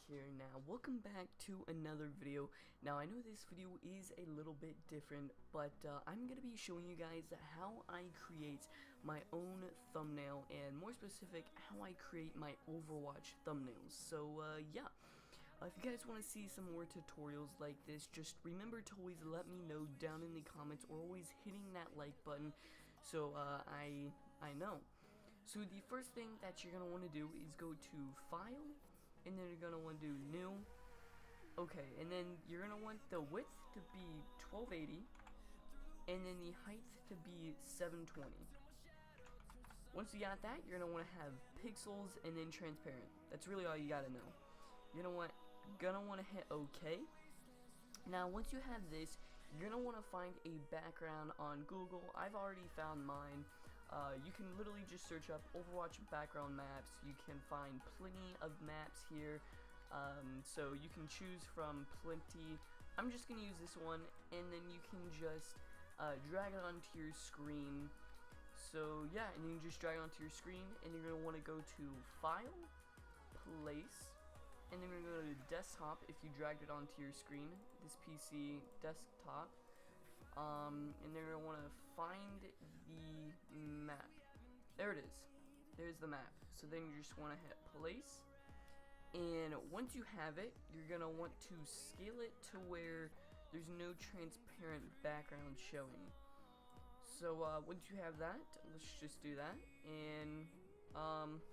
here. Now welcome back to another video. Now I know this video is a little bit different, but I'm gonna be showing you guys how I create my own thumbnail, and more specific, how I create my Overwatch thumbnails. So yeah, if you guys want to see some more tutorials like this, just remember to always let me know down in the comments, or always hitting that like button so I know. So the first thing that you're going to want to do is go to File, and then you're going to want to do New. Okay, and then you're going to want the width to be 1280, and then the height to be 720. Once you got that, you're going to want to have pixels and then transparent. That's really all you got to know. You're going to want to hit OK. Now once you have this, you're going to want to find a background on Google. I've already found mine. You can literally just search up Overwatch background maps. You can find plenty of maps here, so you can choose from plenty. I'm just going to use this one, and then you can just drag it onto your screen. So yeah, and you can just drag it onto your screen, and you're going to want to go to File, Place, and then you're going to go to Desktop if you dragged it onto your screen, this PC desktop. And then you're going to want to find the map. There it is. There's the map. So then you just want to hit place. And once you have it, you're going to want to scale it to where there's no transparent background showing. So once you have that, let's just do that. And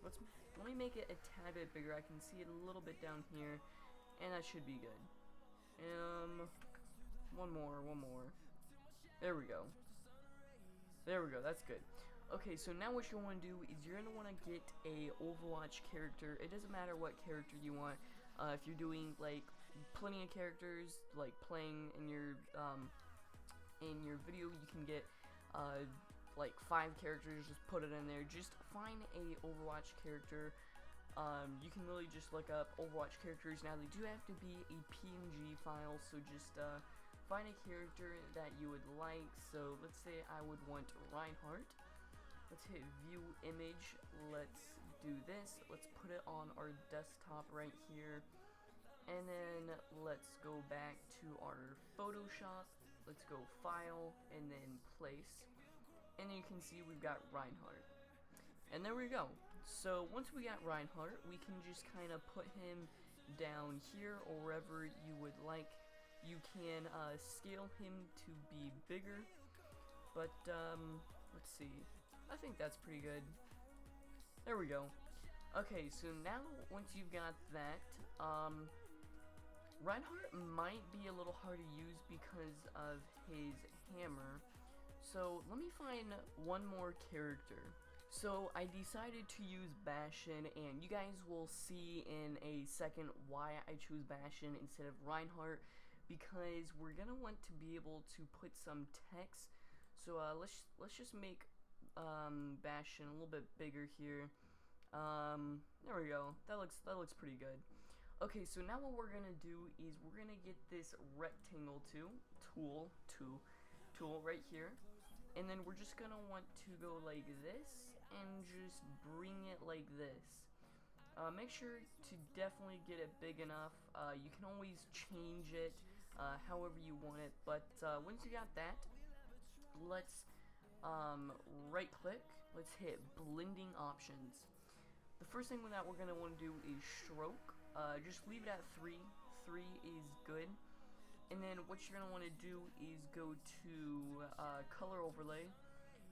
let me make it a tad bit bigger. I can see it a little bit down here, and that should be good. One more. There we go. That's good. Okay, so now what you want to do is you're going to want to get a Overwatch character. It doesn't matter what character you want. If you're doing like plenty of characters, like playing in your video, you can get like 5 characters. Just put it in there. Just find a Overwatch character. You can really just look up Overwatch characters. Now they do have to be a PNG file, so just find a character that you would like. So let's say I would want Reinhardt. Let's hit view image. Let's do this. Let's put it on our desktop right here, and then let's go back to our Photoshop. Let's go file and then place, and then you can see we've got Reinhardt. And there we go. So once we got Reinhardt, we can just kind of put him down here or wherever you would like. You can scale him to be bigger, but let's see. I think that's pretty good. There we go. Okay, so now once you've got that, Reinhardt might be a little hard to use because of his hammer. So let me find one more character. So I decided to use Bastion, and you guys will see in a second why I choose Bastion instead of Reinhardt, because we're gonna want to be able to put some text. So let's just make Bastion a little bit bigger here. There we go. That looks pretty good. Okay, so now what we're gonna do is we're gonna get this rectangle tool right here. And then we're just gonna want to go like this and just bring it like this. Make sure to definitely get it big enough. You can always change it however you want it, but once you got that, let's right click, let's hit blending options. The first thing that we're gonna want to do is stroke. Just leave it at 3 is good. And then what you're gonna want to do is go to color overlay,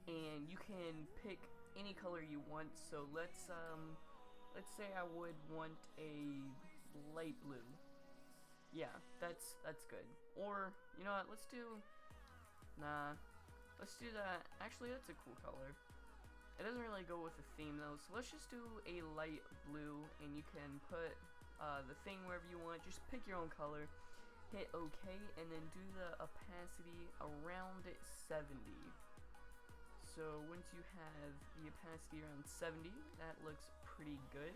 and you can pick any color you want. So let's say I would want a light blue. Yeah, that's good. Or you know what? Let's do that. Actually, that's a cool color. It doesn't really go with the theme though. So let's just do a light blue, and you can put the thing wherever you want. Just pick your own color. Hit OK, and then do the opacity around 70. So once you have the opacity around 70, that looks pretty good.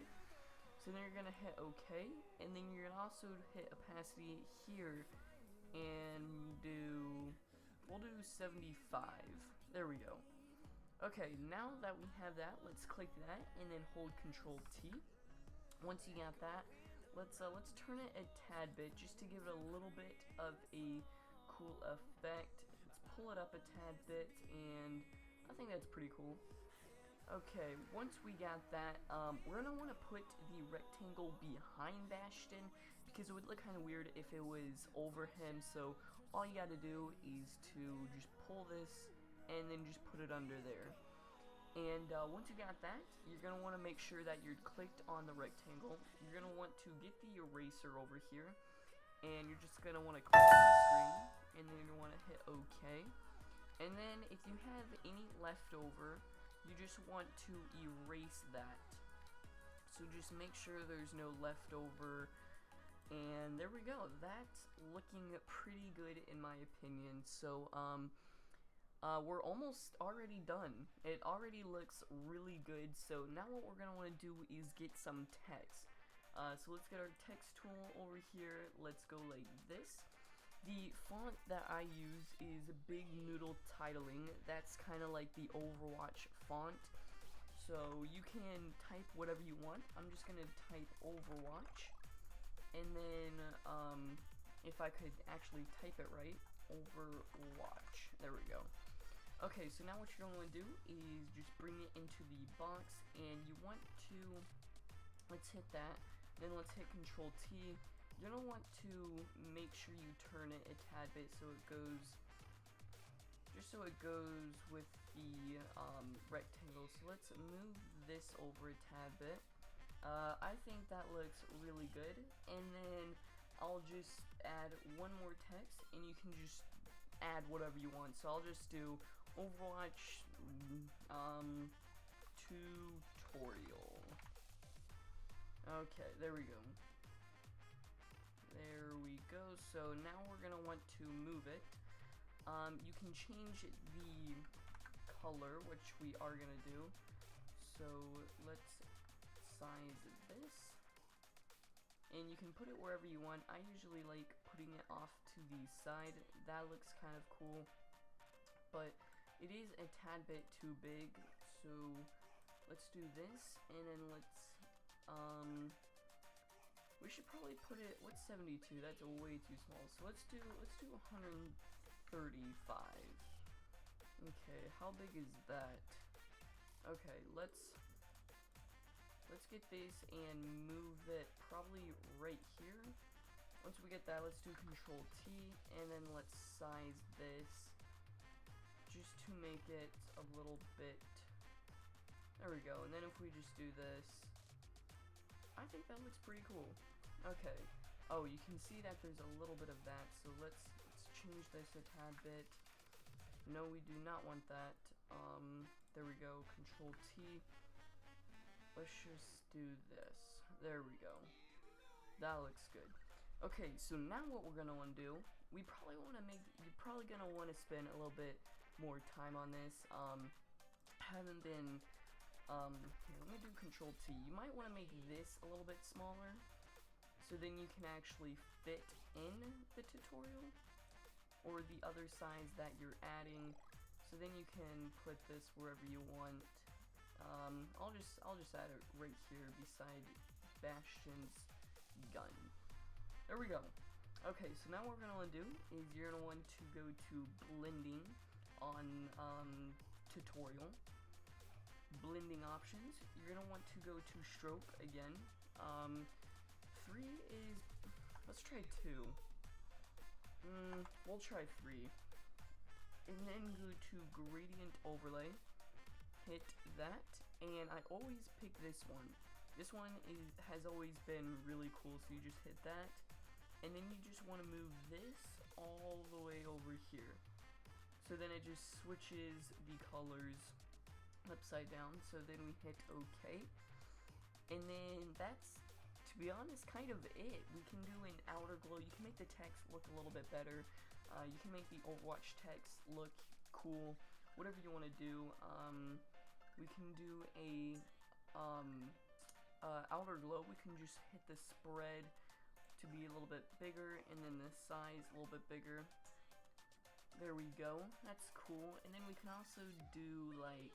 So then you're gonna hit OK, and then you're gonna also hit opacity here, and we'll do 75. There we go. Okay, now that we have that, let's click that and then hold Control T. Once you got that, let's turn it a tad bit just to give it a little bit of a cool effect. Let's pull it up a tad bit, and I think that's pretty cool. Okay, once we got that, we're gonna want to put the rectangle behind Bastion because it would look kind of weird if it was over him. So all you gotta do is to just pull this and then just put it under there. And once you got that, you're gonna want to make sure that you're clicked on the rectangle. You're gonna want to get the eraser over here, and you're just gonna want to click on the screen, and then you're gonna want to hit OK. And then if you have any leftover, you just want to erase that. So just make sure there's no leftover, and there we go. That's looking pretty good in my opinion. So we're almost already done. It already looks really good. So now what we're gonna want to do is get some text. So let's get our text tool over here. Let's go like this. The font that I use is Big Noodle Titling. That's kind of like the Overwatch font. So you can type whatever you want. I'm just gonna type Overwatch, and then if I could actually type it right, Overwatch. There we go. Okay, so now what you're gonna want to do is just bring it into the box, and you want to, let's hit that, then let's hit Control T. You're gonna want to make sure you turn it a tad bit so it goes, just so it goes with the rectangle. So let's move this over a tad bit. I think that looks really good, and then I'll just add one more text, and you can just add whatever you want. So I'll just do Overwatch tutorial. Okay, there we go. There we go. So now we're gonna want to move it. You can change the color, which we are gonna do. So let's size this, and you can put it wherever you want. I usually like putting it off to the side. That looks kind of cool, but it is a tad bit too big. So let's do this, and then let's we should probably put it, what's 72? That's way too small. So let's do 135. Okay, how big is that? Okay, let's get this and move it probably right here. Once we get that, let's do Control T, and then let's size this just to make it a little bit. There we go. And then if we just do this, I think that looks pretty cool. Okay. Oh, you can see that there's a little bit of that, so let's change this a tad bit. No, we do not want that. There we go. Control T. Let's just do this. There we go. That looks good. Okay, so now what we're gonna want to do, you're probably gonna want to spend a little bit more time on this. Haven't been. Here, let me do Control T. You might want to make this a little bit smaller, so then you can actually fit in the tutorial, or the other size that you're adding. So then you can put this wherever you want. I'll just add it right here beside Bastion's gun. There we go. Okay, so now what we're gonna want to do is you're gonna want to go to blending on tutorial. Blending options. You're gonna want to go to stroke again. 3 is, let's try 2. We'll try 3. And then go to gradient overlay. Hit that, and I always pick this one. This one has always been really cool, so you just hit that, and then you just want to move this all the way over here. So then it just switches the colors upside down. So then we hit OK, and then that's, to be honest, kind of it. We can do an outer glow. You can make the text look a little bit better. You can make the Overwatch text look cool, whatever you want to do. We can do a outer glow. We can just hit the spread to be a little bit bigger, and then the size a little bit bigger. There we go. That's cool. And then we can also do like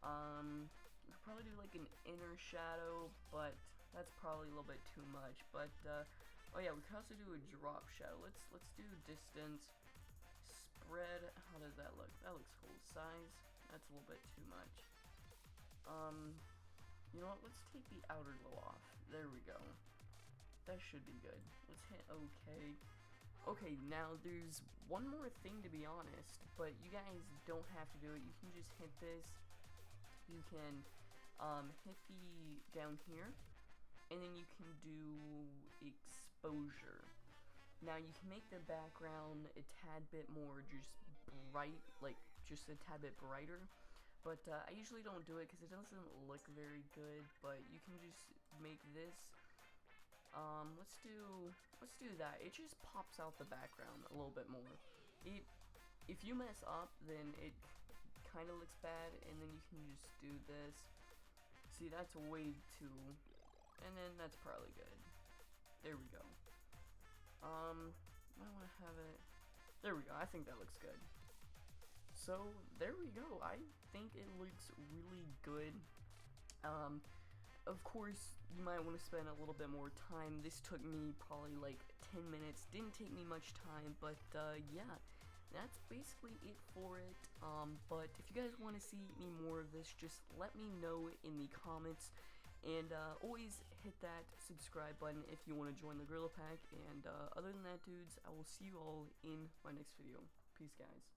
we could probably do like an inner shadow, but That's probably a little bit too much, but oh yeah, we can also do a drop shadow. Let's do distance, spread. How does that look? That looks cool. Size, that's a little bit too much. You know what? Let's take the outer glow off. There we go. That should be good. Let's hit OK. Okay, now there's one more thing, to be honest, but you guys don't have to do it. You can just hit this. You can hit the down here, and then you can do exposure. Now you can make the background a tad bit more just bright, like just a tad bit brighter, but I usually don't do it because it doesn't look very good. But you can just make this. Let's do that. It just pops out the background a little bit more. If you mess up, then it kind of looks bad, and then you can just do this. See, that's way too, and then that's probably good. There we go. I want to have it. There we go. I think that looks good. So there we go. I think it looks really good. Of course, you might want to spend a little bit more time. This took me probably like 10 minutes. Didn't take me much time, but yeah, that's basically it for it. But if you guys want to see any more of this, just let me know in the comments. And always hit that subscribe button if you want to join the Gorilla Pack. And other than that, dudes, I will see you all in my next video. Peace, guys.